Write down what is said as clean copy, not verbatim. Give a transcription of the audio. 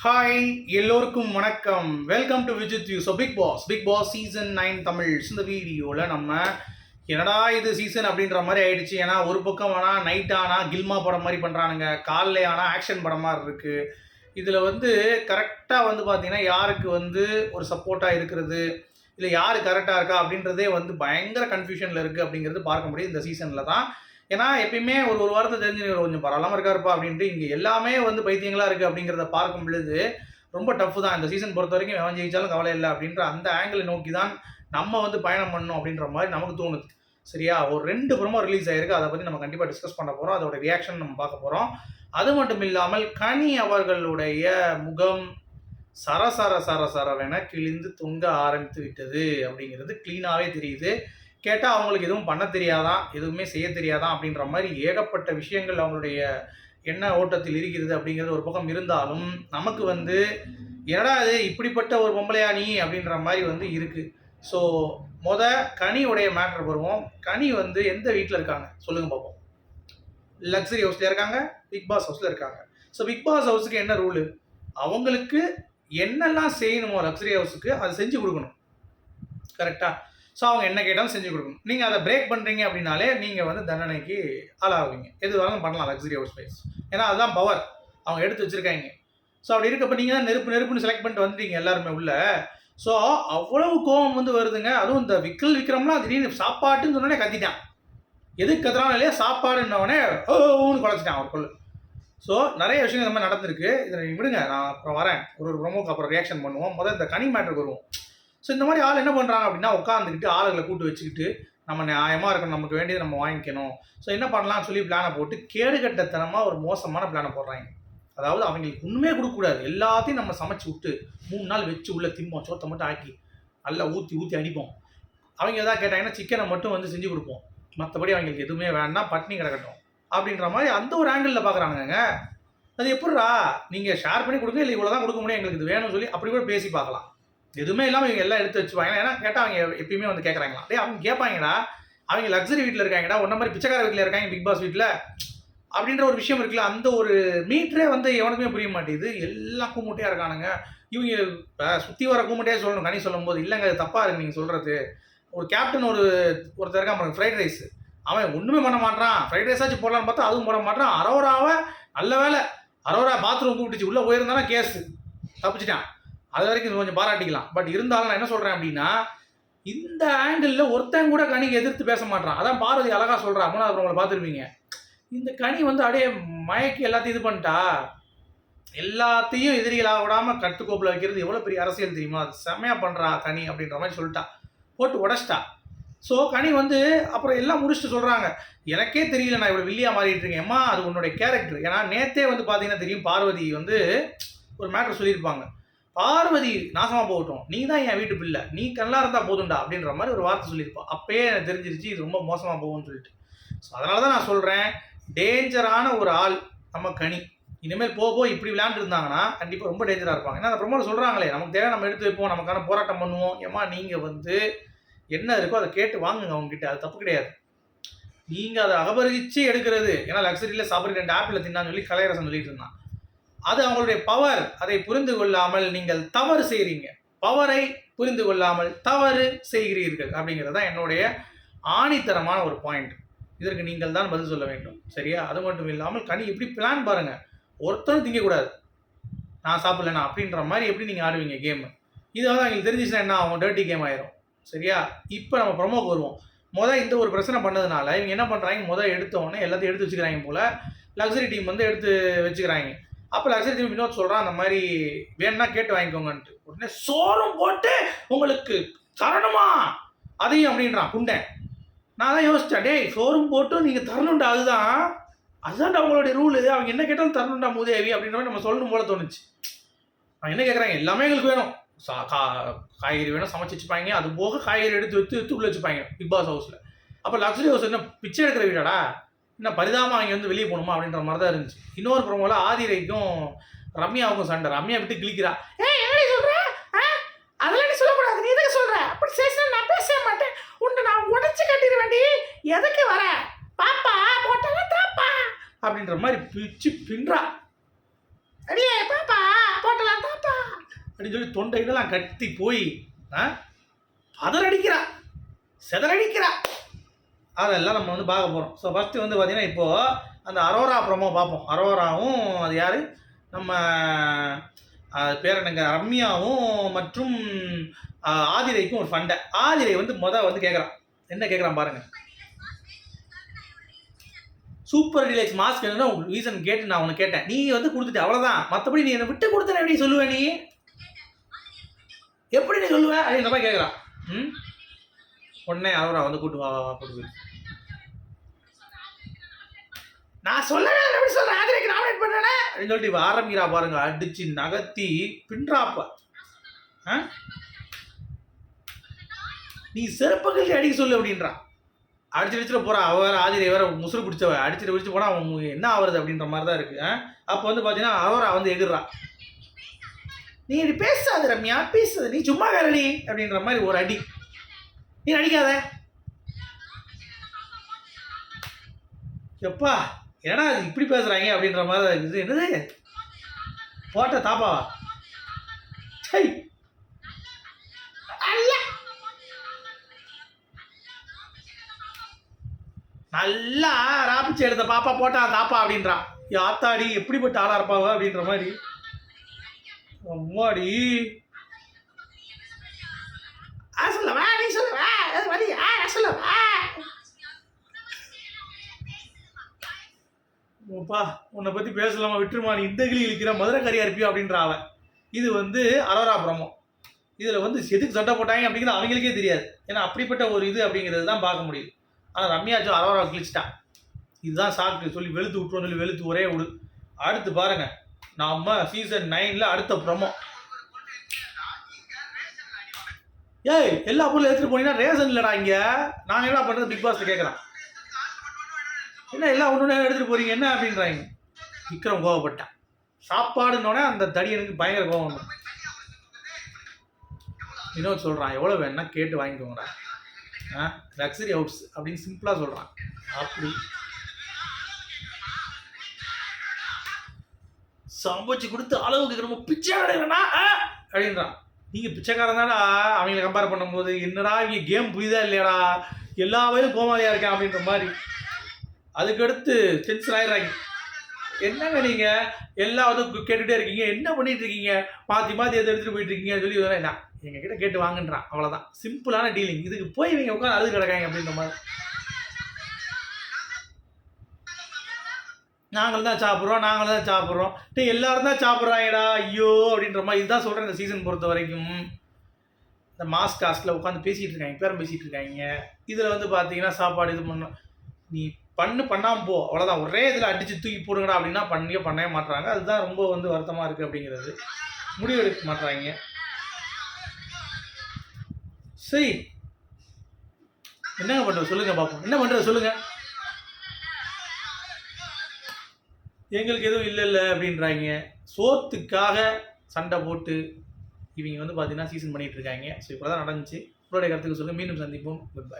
Hi, எல்லோருக்கும் வணக்கம். Welcome to Vijith view. So Bigg Boss season 9 Tamil. இந்த வீடியோவில் நம்ம என்னடா இது சீசன் அப்படின்ற மாதிரி ஆயிடுச்சு. ஏன்னா ஒரு பக்கம் ஆனால் நைட் ஆனால் கில்மா படம் மாதிரி பண்ணுறானுங்க, காலைல ஆனால் ஆக்ஷன் படம் மாதிரி இருக்குது. இதில் கரெக்டாக பார்த்தீங்கன்னா யாருக்கு ஒரு சப்போர்ட்டாக இருக்கிறது, இல்லை யார் கரெக்டாக இருக்கா அப்படின்றதே பயங்கர கன்ஃபியூஷனில் இருக்குது அப்படிங்கிறது பார்க்க முடியுது இந்த சீசனில் தான். ஏன்னா எப்பயுமே ஒரு வாரத்தை தெரிஞ்சு கொஞ்சம் பரவாயில்லாமல் இருக்காருப்பா அப்படின்ட்டு இங்கே எல்லாமே பைத்தியங்களாக இருக்குது அப்படிங்கிறத பார்க்கும் பொழுது ரொம்ப டஃப் தான். இந்த சீசன் பொறுத்த வரைக்கும் எவன் ஜெயிச்சாலும் கவலை இல்லை அப்படின்ற அந்த ஆங்கிளை நோக்கி தான் நம்ம பயணம் பண்ணணும் அப்படின்ற மாதிரி நமக்கு தோணுது. சரியா, ஒரு 2 ப்ரோமோ ரிலீஸ் ஆயிருக்கு. அதை பற்றி நம்ம கண்டிப்பாக டிஸ்கஸ் பண்ண போகிறோம். அதோட ரியாக்ஷன் நம்ம பார்க்க போகிறோம். அது மட்டும் இல்லாமல் கனி அவர்களுடைய முகம் சரவென கிழிந்து தொங்க ஆரம்பித்து விட்டது அப்படிங்கிறது க்ளீனாகவே தெரியுது. கேட்டால் அவங்களுக்கு எதுவும் பண்ண தெரியாதான், எதுவுமே செய்ய தெரியாதான் அப்படின்ற மாதிரி ஏகப்பட்ட விஷயங்கள் அவங்களுடைய எண்ண ஓட்டத்தில் இருக்கிறது அப்படிங்கிறது ஒரு பக்கம் இருந்தாலும் நமக்கு என்னடா அது இப்படிப்பட்ட ஒரு பொம்பளையா நீ அப்படின்ற மாதிரி இருக்குது. ஸோ கனியுடைய மேட்டர் வருவோம். கனி எந்த வீட்டில் இருக்காங்க சொல்லுங்கள் பார்ப்போம். லக்ஸரி ஹவுஸில் இருக்காங்க, பிக் பாஸ் ஹவுஸில் இருக்காங்க. ஸோ பிக் பாஸ் ஹவுஸுக்கு என்ன ரூலு, அவங்களுக்கு என்னெல்லாம் செய்யணுமோ லக்ஸரி ஹவுஸுக்கு அதை செஞ்சு கொடுக்கணும். கரெக்டாக? ஸோ அவங்க என்ன கேட்டாலும் செஞ்சு கொடுக்கணும். நீங்கள் அதை பிரேக் பண்ணுறீங்க அப்படின்னாலே நீங்கள் தண்டனைக்கு ஆளாகுவீங்க. எது வேணாலும் பண்ணலாம் லக்ஸரி ஹவுஸ் வைஸ். ஏன்னா அதுதான் பவர் அவங்க எடுத்து வச்சுருக்காங்க. ஸோ அப்படி இருக்கப்போ நீங்கள் தான் நெருப்புன்னு செலக்ட் பண்ணிட்டு வந்துட்டீங்க எல்லாருமே உள்ள. ஸோ அவ்வளவு கோவம் வருதுங்க. அதுவும் இந்த விக்ரம்லாம் திடீர்னு சாப்பாட்டுன்னு சொன்னோடனே கத்திட்டான். எதுக்கு கத்துறானோ இல்லையா, சாப்பாடுன்னவனே ஓன்னு குழச்சிட்டான் அவருக்குள்ள. ஸோ நிறைய விஷயங்கள் இந்த மாதிரி நடந்திருக்கு. இதை விடுங்க, நான் அப்புறம் வரேன். ஒரு ப்ரோமோக்கு அப்புறம் ரியாக்ஷன் பண்ணுவோம். இந்த கனி மேட்டருக்கு வருவோம். ஸோ இந்த மாதிரி ஆள் என்ன பண்ணுறாங்க அப்படின்னா, உட்காந்துக்கிட்டு ஆளுகளை கூட்டு வச்சுக்கிட்டு நம்ம நியாயமாக இருக்கணும், நமக்கு வேண்டியது நம்ம வாங்கிக்கணும். ஸோ என்ன பண்ணலாம்னு சொல்லி பிளானை போட்டு கேடுகட்டத்தனமாக ஒரு மோசமான பிளானை போடுறாங்க. அதாவது அவங்களுக்கு ஒன்றுமே கொடுக்கக்கூடாது, எல்லாத்தையும் நம்ம சமைச்சு விட்டு 3 நாள் வச்சு உள்ள திம்போம், சோத்தை மட்டும் ஆக்கி நல்லா ஊற்றி அடிப்போம். அவங்க எதாவது கேட்டாங்கன்னா சிக்கனை மட்டும் செஞ்சு கொடுப்போம், மற்றபடி அவங்களுக்கு எதுவுமே வேணாம், பட்னி கிடக்கட்டும் அப்படின்ற மாதிரி அந்த ஒரு ஆங்கிளில் பார்க்குறானுங்க. அது எப்படிரா நீங்கள் ஷேர் பண்ணி கொடுங்க, இல்லை இவ்வளோ தான் கொடுக்க முடியும், எங்களுக்கு இது வேணும்னு சொல்லி அப்படி கூட பேசி பார்க்கலாம். எதுவுமே இல்லாமல் இவங்க எல்லாம் எடுத்து வச்சுப்பாங்க. ஏன்னா கேட்டால் அவங்க எப்பயுமே கேட்குறாங்களா, அவங்க கேட்பாங்கடா, அவங்க லக்ஸரி வீட்டில் இருக்காங்கடா, ஒன்றை மாதிரி பிச்சைக்கார வீட்டில் இருக்காங்க பிக் பாஸ் வீட்டில் அப்படின்ற ஒரு விஷயம் இருக்குல்ல. அந்த ஒரு மீட்டரே எவனுக்குமே புரிய மாட்டேங்குது. எல்லாம் கூமுட்டையாக இருக்கானுங்க. இவங்க சுற்றி வர கூமுட்டையாக சொல்லணும். கனி சொல்லும் போது இல்லைங்க அது தப்பாக இருக்குது நீங்கள் சொல்கிறது. ஒரு கேப்டன் ஒருத்தர் இருக்கான் பாருங்க, ஃப்ரைட் ரைஸ், அவன் ஒன்றுமே பண்ண மாட்டான். ஃப்ரைட் ரைஸாச்சும் போடலான்னு பார்த்தா அதுவும் போட மாட்டான். அரோராவை நல்ல வேலை, அரோரா பாத்ரூம் கூப்பிட்டுச்சு, உள்ளே போயிருந்தானா கேஸு தப்பிச்சிட்டான். அது வரைக்கும் கொஞ்சம் பாராட்டிக்கலாம். பட் இருந்தாலும் நான் என்ன சொல்கிறேன் அப்படின்னா, இந்த ஆங்கிளில் ஒருத்தன் கூட கனிக்கு எதிர்த்து பேச மாட்டான். அதான் பார்வதி அழகாக சொல்கிறா. 3வது உங்களை பார்த்துருப்பீங்க. இந்த கனி அப்படியே மயக்கி எல்லாத்தையும் இது பண்ணிட்டா, எல்லாத்தையும் எதிரிகளாக விடாமல் கட்டுக்கோப்பில் வைக்கிறது எவ்வளோ பெரிய அரசியல் தெரியுமா, அது செம்மையாக பண்ணுறா கனி அப்படின்ற மாதிரி சொல்லிட்டா, போட்டு உடச்சிட்டா. ஸோ கனி அப்புறம் எல்லாம் முடிச்சுட்டு சொல்கிறாங்க, எனக்கே தெரியல நான் இவ்வளோ வில்லியாக மாறிட்டு இருக்கேன். ஏம்மா அது உன்னுடைய கேரக்டர். ஏன்னா நேற்றே பார்த்தீங்கன்னா தெரியும், பார்வதி ஒரு மேட்டர் சொல்லியிருப்பாங்க, பார்வதி நாசமாக போகட்டும், நீ தான் என் வீட்டு பிள்ளை, நீ நல்லா இருந்தால் போதும்டா அப்படின்ற மாதிரி ஒரு வார்த்தை சொல்லியிருப்பான். அப்பயே எனக்கு தெரிஞ்சிருச்சு இது ரொம்ப மோசமாக போகும்னு சொல்லிட்டு. ஸோ அதனால தான் நான் சொல்கிறேன், டேஞ்சரான ஒரு ஆள் நம்ம கனி. இனிமேல் போக இப்படி விளையாண்டுருந்தாங்கன்னா கண்டிப்பாக ரொம்ப டேஞ்சராக இருப்பாங்க. ஏன்னா அந்த ப்ரோமோவில் சொல்கிறாங்களே, நமக்கு தேவை நம்ம எடுத்து வைப்போம், நமக்கான போராட்டம் பண்ணுவோம். ஏமா நீங்கள் என்ன இருக்கோ அதை கேட்டு வாங்குங்க அவங்ககிட்ட, அது தப்பு கிடையாது. நீங்கள் அதை அபகரிச்சு எடுக்கிறது. ஏன்னா லக்ஸரியில் சாப்பிட்ற 2 ஆப்பிள் தின்னான்னு சொல்லி கலையரசன் சொல்லிட்டு இருந்தான். அது அவங்களுடைய பவர். அதை புரிந்து கொள்ளாமல் நீங்கள் தவறு செய்கிறீங்க. பவரை புரிந்து கொள்ளாமல் தவறு செய்கிறீர்கள் அப்படிங்கிறது தான் என்னுடைய ஆணித்தரமான ஒரு பாயிண்ட். இதற்கு நீங்கள் தான் பதில் சொல்ல வேண்டும். சரியா? அது மட்டும் இல்லாமல் கனி எப்படி பிளான் பாருங்கள், ஒருத்தரும் திங்கக்கூடாது, நான் சாப்பிட்லண்ணா அப்படின்ற மாதிரி எப்படி நீங்கள் ஆடுவீங்க கேமு. இது அவங்களுக்கு தெரிஞ்சிச்சுன்னா என்ன, அவங்க டர்ட்டி கேம் ஆயிரும். சரியா? இப்போ நம்ம ப்ரோமோக்கு வருவோம். இந்த ஒரு பிரச்சனை பண்ணதுனால இவங்க என்ன பண்ணுறாங்க, எடுத்தவொடனே எல்லாத்தையும் எடுத்து வச்சுக்கிறாங்க போல். லக்ஸரி டீம் எடுத்து வச்சுக்கிறாங்க. அப்போ லக்ஸரி டீம் வினோத் சொல்கிறான், அந்த மாதிரி வேணும்னா கேட்டு வாங்கிக்கோங்கன்ட்டு. உடனே சோறும் போட்டு உங்களுக்கு தரணுமா அதையும் அப்படின்றான் குண்டேன். நான் தான் யோசித்தேன், டேய் சோறும் போட்டு நீங்கள் தரணுண்டா, அதுதான்டா அவங்களுடைய ரூலு, அவங்க என்ன கேட்டாலும் தரணுண்டா மூதேவி அப்படின்ற மாதிரி நம்ம சொல்லணும் போல தோணுச்சு. அவங்க என்ன கேட்குறாங்க, எல்லாமே எங்களுக்கு வேணும், காய்கறி வேணும் சமைச்சு வச்சுப்பாங்க, அது போக காய்கறி எடுத்து உள்ள வச்சுப்பாங்க பிக் பாஸ் ஹவுஸில். அப்போ லக்ஸரி ஹவுஸ் என்ன பிச்சை எடுக்கிற வீடாடா, இன்னும் பரிதாபமாக அவங்க வெளியே போகணுமா அப்படின்ற மாதிரி தான் இருந்துச்சு. இன்னொரு ப்ரோமோவில் ஆதிரைக்கும் ரம்யாவுக்கும் சண்டை. ரம்யா விட்டு கிளிக்கிறா, என்ன சொல்கிற, அதெல்லாம் நீ சொல்லக்கூடாது, நீ எதுக்கு சொல்கிற, அப்படி சேஷன் நான் பேச மாட்டேன், உன்னை நான் உடச்சி கட்டிட வேண்டி, எதுக்கு வர பாப்பா போட்டாலும் தாப்பா அப்படின்ற மாதிரி பிச்சு பின்றா. அடியே பாப்பா போட்டலாம் அப்படின்னு சொல்லி தொண்டையிடலாம் கத்தி போய் பதறடிக்கிறா, செதறடிக்கிறா. அதெல்லாம் நம்ம வந்து பார்க்க போகிறோம். ஸோ ஃபஸ்ட்டு வந்து பார்த்திங்கன்னா இப்போது அந்த அரோரா ப்ரோமோ பார்ப்போம். அரோராவும் அது யார், நம்ம அது பேர் என்னங்க, ரம்யாவும் மற்றும் ஆதிரைக்கும் ஒரு ஃபண்டை. ஆதிரை வந்து வந்து கேட்குறான். என்ன கேட்குறான் பாருங்கள். சூப்பர் டிலைக்ஸ் மாஸ்க் என்ன ரீசன் கேட்டு நான் உனக்கு கேட்டேன், நீ வந்து கொடுத்துட்டு அவ்வளோதான். மற்றபடி நீ என்னை விட்டு கொடுத்தன எப்படி சொல்லுவேன், நீ எப்படி நீ சொல்லுவேன் அப்படின்ற மாதிரி கேட்குறான். உடனே அவரை வந்து கூட்டு வா கொடுக்கு. நான் சொல்லவே எப்படி சொல்றேன், ஆதிரைக்கு நாமினேட் பண்ணனே அப்படின்னு சொல்லிட்டு ஆரம்பிக்கிறா பாருங்க. அடிச்சு நகர்த்தி பின்றாப்ப. நீ செருப்புகள் அடிக்க சொல்லு அப்படின்றான். அடிச்சுட்டு போறா. அவ வேற ஆதிரை வேற முசுறு பிடிச்சவ. அடிச்சுட்டு போனா அவங்க என்ன ஆகுறது அப்படின்ற மாதிரி தான் இருக்கு. அப்போ வந்து பார்த்தீங்கன்னா அவரா வந்து எகிர்றா. நீ இப்படி பேசாத ரம்யா, பேசுது நீ சும்மா வேறடி அப்படின்ற மாதிரி ஒரு அடி. நீ அடிக்காத எப்பா, ஏன்னா அது இப்படி பேசுறாங்க அப்படின்ற மாதிரி தான் இருக்குது. என்னது போட்ட தாப்பாவா? சரி நல்லா ராப்பிச்சு எடுத்த பாப்பா போட்டா தாப்பா அப்படின்றான். யாத்தாடி எப்படிப்பட்ட ஆளா இருப்பாவா அப்படின்ற மாதிரி. அம்மாடி சொல்லவா, நீ சொல்லவா, சொல்லவா உன்னை பத்தி பேசலாமா, விட்டுருமா, நீ இந்த கிளி இழுக்கிற மதுரை கறியா இருப்பியோ அப்படின்ற அவன். இது வந்து அரோரா ப்ரோமோ. இதில் வந்து எதுக்கு சண்டை போட்டாங்க அப்படிங்கிறது அவங்களுக்கே தெரியாது. ஏன்னா அப்படிப்பட்ட ஒரு இது அப்படிங்கிறது தான் பார்க்க முடியுது. ஆனால் ரம்யாச்சும் அரோரா கிழிச்சிட்டா. இதுதான் சாக்கு சொல்லி வெளுத்து விட்டுருவோம் சொல்லி வெளுத்து ஒரே விடு. அடுத்து பாருங்க, நம்ம சீசன் 9ல் அடுத்த ப்ரோமோ. ஏய் எல்லா பொருளும் எடுத்துகிட்டு போனீங்கன்னா ரேஷன் இல்லைடா இங்கே, நாங்கள் என்ன பண்ணுறது பிக் பாஸ் கேட்குறான். என்ன எல்லாம் ஒன்று எடுத்துகிட்டு போகிறீங்க என்ன அப்படின்றாங்க. விக்ரம் கோவப்பட்டான். சாப்பாடுன்னொடனே அந்த தடியனுக்கு பயங்கர கோவம் வரும். வினோத் சொல்கிறான், எவ்வளோ வேணா கேட்டு வாங்கிக்கோங்கடா, லக்ஸரி ஹவுஸ் அப்படின்னு சிம்பிளாக சொல்கிறான். அப்படி சமைச்சு கொடுத்து அளவுக்கு ரொம்ப பிச்சைக்காரனா அப்படின்றான். நீங்கள் பிச்சைக்காரன் தானா அவங்களை கம்பேர் பண்ணும்போது, என்னடா இங்கே கேம் புரியுதா இல்லையாடா, எல்லா வயலும் கோமாளியாக இருக்கேன் அப்படின்ற மாதிரி. அதுக்கடுத்து டென்ஷன் ஆகிடுறாங்க. என்னங்க நீங்கள் எல்லாம் வந்து கேட்டுகிட்டே இருக்கீங்க, என்ன பண்ணிட்டு இருக்கீங்க, மாற்றி மாற்றி எதை எடுத்துகிட்டு போயிட்டு இருக்கீங்கன்னு சொல்லி என்ன எங்ககிட்ட கேட்டு வாங்குன்றான். அவ்வளோதான், சிம்பிளான டீலிங். இதுக்கு போய் இவங்க உட்காந்து அழுது கிடக்காங்க அப்படின்ற மாதிரி. நாங்கள் தான் சாப்பிட்றோம் எல்லாரும் தான் சாப்பிட்றாங்கடா ஐயோ அப்படின்ற மாதிரி. இதுதான் சொல்கிறேன். இந்த சீசன் பொறுத்த வரைக்கும் இந்த மாஸ் காஸ்ட்டில் உட்காந்து பேசிகிட்டு இருக்காங்க, பேரம் பேசிகிட்டு இருக்காங்க. இதில் வந்து பார்த்தீங்கன்னா சாப்பாடு இது பண்ணணும், நீ பண்ணாமல் போ அவ்வளோதான், ஒரே இதில் அடித்து தூக்கி போடுங்கடா அப்படின்னா பண்ணவே மாட்டுறாங்க. அதுதான் ரொம்ப வந்து வருத்தமாக இருக்குது அப்படிங்கிறது. முடிவு எடுக்க மாட்டுறாங்க. சரி என்னங்க பண்ணுறது சொல்லுங்கள் பார்ப்போம், என்ன பண்ணுறது சொல்லுங்கள். எங்களுக்கு எதுவும் இல்லை அப்படின்றாங்க. சோத்துக்காக சண்டை போட்டு இவங்க வந்து பார்த்தீங்கன்னா சீசன் பண்ணிகிட்டு இருக்காங்க. ஸோ இப்போ தான் நடந்துச்சு. உங்களுடைய கருத்துக்கு சொல்லுங்கள். மீண்டும் சந்திப்போம். Good bye.